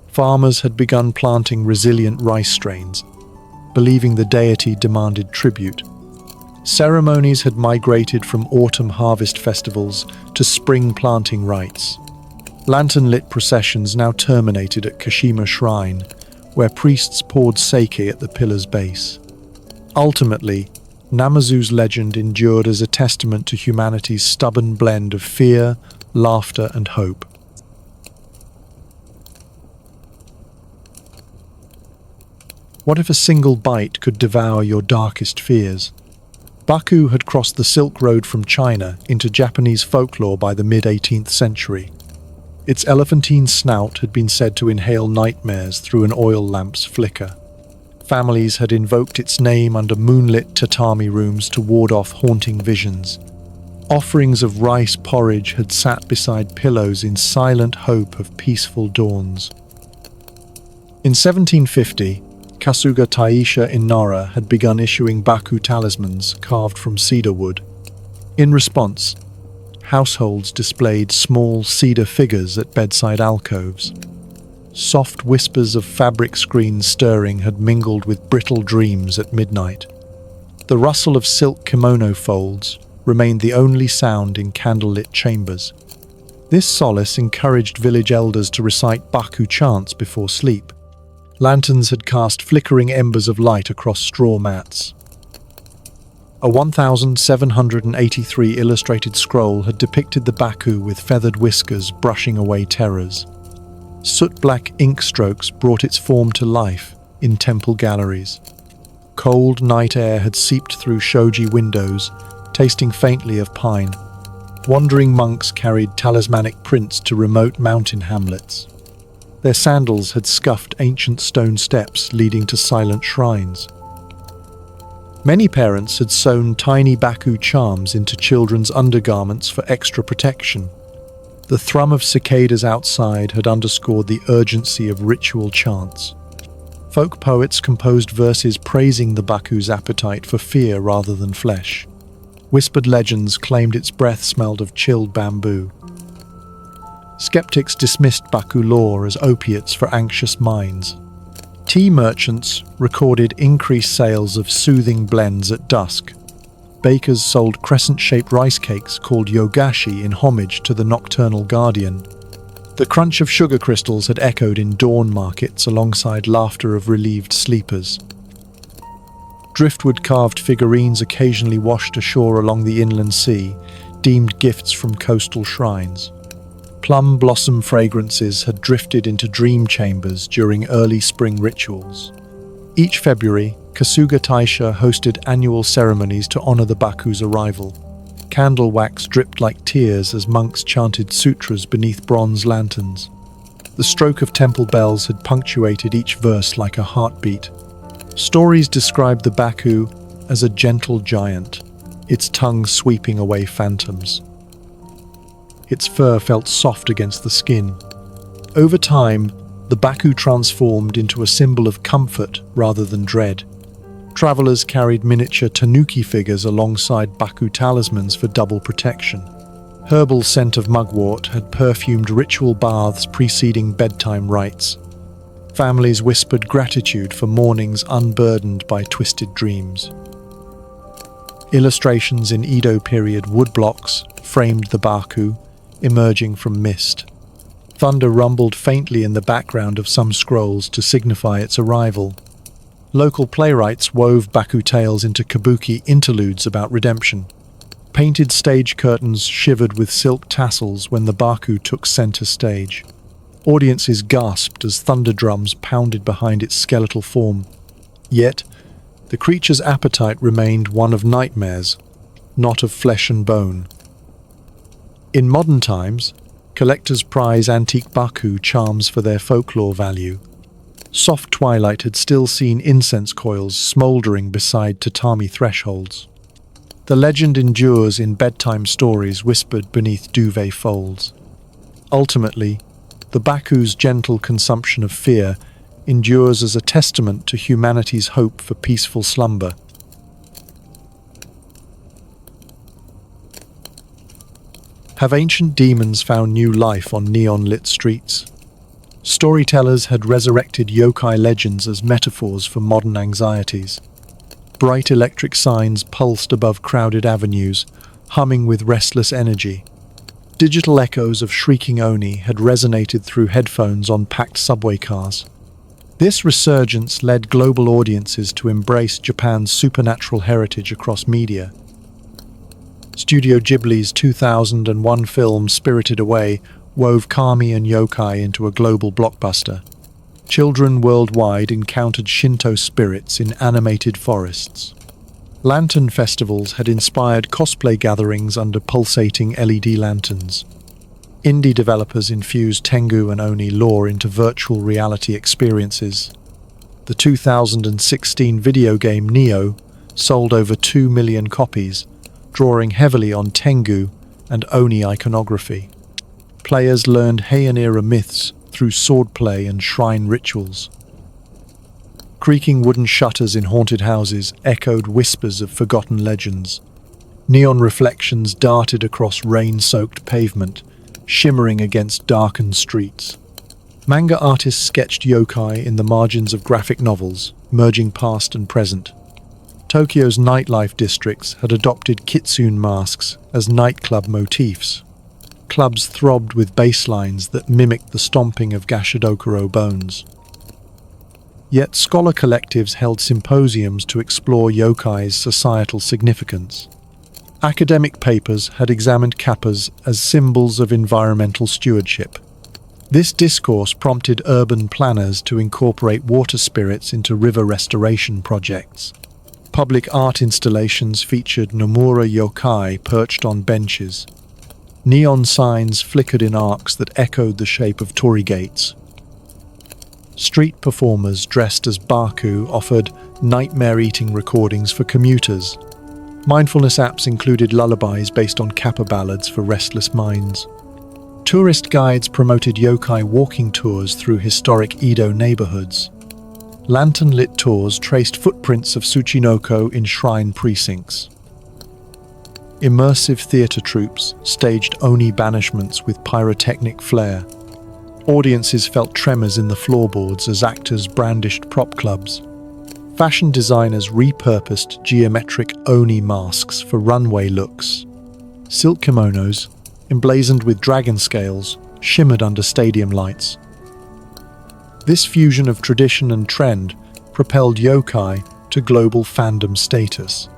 Farmers had begun planting resilient rice strains, believing the deity demanded tribute. Ceremonies had migrated from autumn harvest festivals to spring planting rites. Lantern-lit processions now terminated at Kashima Shrine, where priests poured sake at the pillar's base. Ultimately, Namazu's legend endured as a testament to humanity's stubborn blend of fear, laughter, and hope. What if a single bite could devour your darkest fears? Baku had crossed the Silk Road from China into Japanese folklore by the mid-18th century. Its elephantine snout had been said to inhale nightmares through an oil lamp's flicker. Families had invoked its name under moonlit tatami rooms to ward off haunting visions. Offerings of rice porridge had sat beside pillows in silent hope of peaceful dawns. In 1750, Kasuga Taisha in Nara had begun issuing Baku talismans carved from cedar wood. In response, households displayed small cedar figures at bedside alcoves. Soft whispers of fabric screens stirring had mingled with brittle dreams at midnight. The rustle of silk kimono folds remained the only sound in candlelit chambers. This solace encouraged village elders to recite Baku chants before sleep. Lanterns had cast flickering embers of light across straw mats. A 1783 illustrated scroll had depicted the Baku with feathered whiskers brushing away terrors. Soot-black ink strokes brought its form to life in temple galleries. Cold night air had seeped through shoji windows, tasting faintly of pine. Wandering monks carried talismanic prints to remote mountain hamlets. Their sandals had scuffed ancient stone steps leading to silent shrines. Many parents had sewn tiny Baku charms into children's undergarments for extra protection. The thrum of cicadas outside had underscored the urgency of ritual chants. Folk poets composed verses praising the Baku's appetite for fear rather than flesh. Whispered legends claimed its breath smelled of chilled bamboo. Skeptics dismissed Baku lore as opiates for anxious minds. Tea merchants recorded increased sales of soothing blends at dusk. Bakers sold crescent-shaped rice cakes called yogashi in homage to the nocturnal guardian. The crunch of sugar crystals had echoed in dawn markets alongside laughter of relieved sleepers. Driftwood carved figurines occasionally washed ashore along the inland sea, deemed gifts from coastal shrines. Plum blossom fragrances had drifted into dream chambers during early spring rituals. Each February, Kasuga Taisha hosted annual ceremonies to honor the Baku's arrival. Candle wax dripped like tears as monks chanted sutras beneath bronze lanterns. The stroke of temple bells had punctuated each verse like a heartbeat. Stories described the Baku as a gentle giant, its tongue sweeping away phantoms. Its fur felt soft against the skin. Over time, the Baku transformed into a symbol of comfort rather than dread. Travelers carried miniature tanuki figures alongside Baku talismans for double protection. Herbal scent of mugwort had perfumed ritual baths preceding bedtime rites. Families whispered gratitude for mornings unburdened by twisted dreams. Illustrations in Edo period woodblocks framed the Baku, emerging from mist. Thunder rumbled faintly in the background of some scrolls to signify its arrival. Local playwrights wove Baku tales into kabuki interludes about redemption. Painted stage curtains shivered with silk tassels when the Baku took center stage. Audiences gasped as thunder drums pounded behind its skeletal form. Yet, the creature's appetite remained one of nightmares, not of flesh and bone. In modern times, collectors prize antique Baku charms for their folklore value. Soft twilight had still seen incense coils smouldering beside tatami thresholds. The legend endures in bedtime stories whispered beneath duvet folds. Ultimately, the Baku's gentle consumption of fear endures as a testament to humanity's hope for peaceful slumber. Have ancient demons found new life on neon-lit streets? Storytellers had resurrected yokai legends as metaphors for modern anxieties. Bright electric signs pulsed above crowded avenues, humming with restless energy. Digital echoes of shrieking oni had resonated through headphones on packed subway cars. This resurgence led global audiences to embrace Japan's supernatural heritage across media. Studio Ghibli's 2001 film Spirited Away wove kami and yokai into a global blockbuster. Children worldwide encountered Shinto spirits in animated forests. Lantern festivals had inspired cosplay gatherings under pulsating LED lanterns. Indie developers infused Tengu and Oni lore into virtual reality experiences. The 2016 video game Nioh sold over 2 million copies, drawing heavily on Tengu and Oni iconography. Players learned Heian-era myths through swordplay and shrine rituals. Creaking wooden shutters in haunted houses echoed whispers of forgotten legends. Neon reflections darted across rain-soaked pavement, shimmering against darkened streets. Manga artists sketched yokai in the margins of graphic novels, merging past and present. Tokyo's nightlife districts had adopted kitsune masks as nightclub motifs. Clubs throbbed with bass lines that mimicked the stomping of Gashadokuro bones. Yet scholar collectives held symposiums to explore yokai's societal significance. Academic papers had examined kappas as symbols of environmental stewardship. This discourse prompted urban planners to incorporate water spirits into river restoration projects. Public art installations featured Nomura yokai perched on benches. Neon signs flickered in arcs that echoed the shape of torii gates. Street performers dressed as Baku offered nightmare-eating recordings for commuters. Mindfulness apps included lullabies based on kappa ballads for restless minds. Tourist guides promoted yokai walking tours through historic Edo neighborhoods. Lantern-lit tours traced footprints of Tsuchinoko in shrine precincts. Immersive theater troupes staged Oni banishments with pyrotechnic flair. Audiences felt tremors in the floorboards as actors brandished prop clubs. Fashion designers repurposed geometric Oni masks for runway looks. Silk kimonos, emblazoned with dragon scales, shimmered under stadium lights. This fusion of tradition and trend propelled yokai to global fandom status.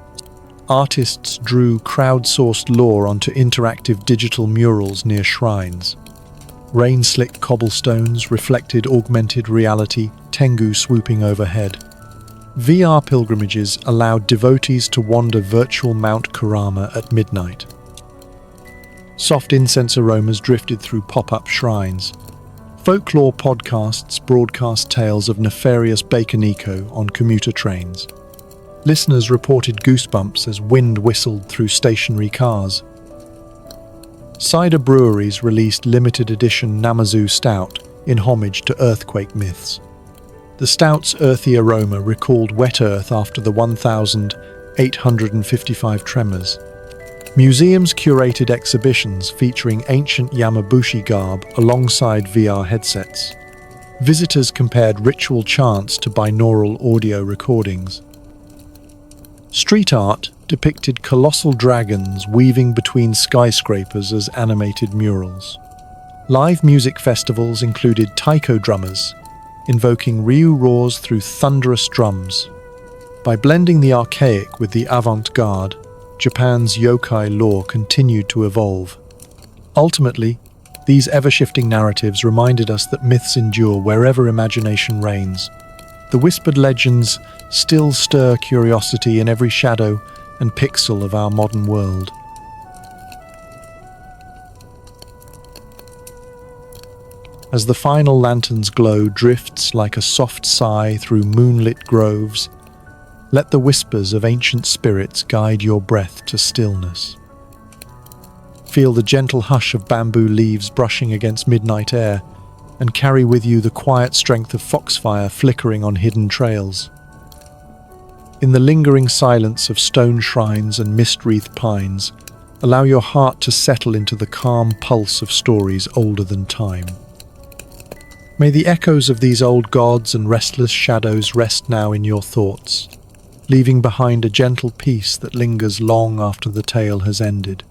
Artists drew crowdsourced lore onto interactive digital murals near shrines. Rain-slick cobblestones reflected augmented reality, Tengu swooping overhead. VR pilgrimages allowed devotees to wander virtual Mount Kurama at midnight. Soft incense aromas drifted through pop-up shrines. Folklore podcasts broadcast tales of nefarious Baconiko on commuter trains. Listeners reported goosebumps as wind whistled through stationary cars. Cider breweries released limited edition Namazu stout in homage to earthquake myths. The stout's earthy aroma recalled wet earth after the 1,855 tremors. Museums curated exhibitions featuring ancient Yamabushi garb alongside VR headsets. Visitors compared ritual chants to binaural audio recordings. Street art depicted colossal dragons weaving between skyscrapers as animated murals. Live music festivals included taiko drummers, invoking Ryū roars through thunderous drums. By blending the archaic with the avant-garde, Japan's yokai lore continued to evolve. Ultimately, these ever-shifting narratives reminded us that myths endure wherever imagination reigns. The whispered legends still stir curiosity in every shadow and pixel of our modern world. As the final lantern's glow drifts like a soft sigh through moonlit groves, let the whispers of ancient spirits guide your breath to stillness. Feel the gentle hush of bamboo leaves brushing against midnight air, and carry with you the quiet strength of foxfire flickering on hidden trails. In the lingering silence of stone shrines and mist-wreathed pines, allow your heart to settle into the calm pulse of stories older than time. May the echoes of these old gods and restless shadows rest now in your thoughts, leaving behind a gentle peace that lingers long after the tale has ended.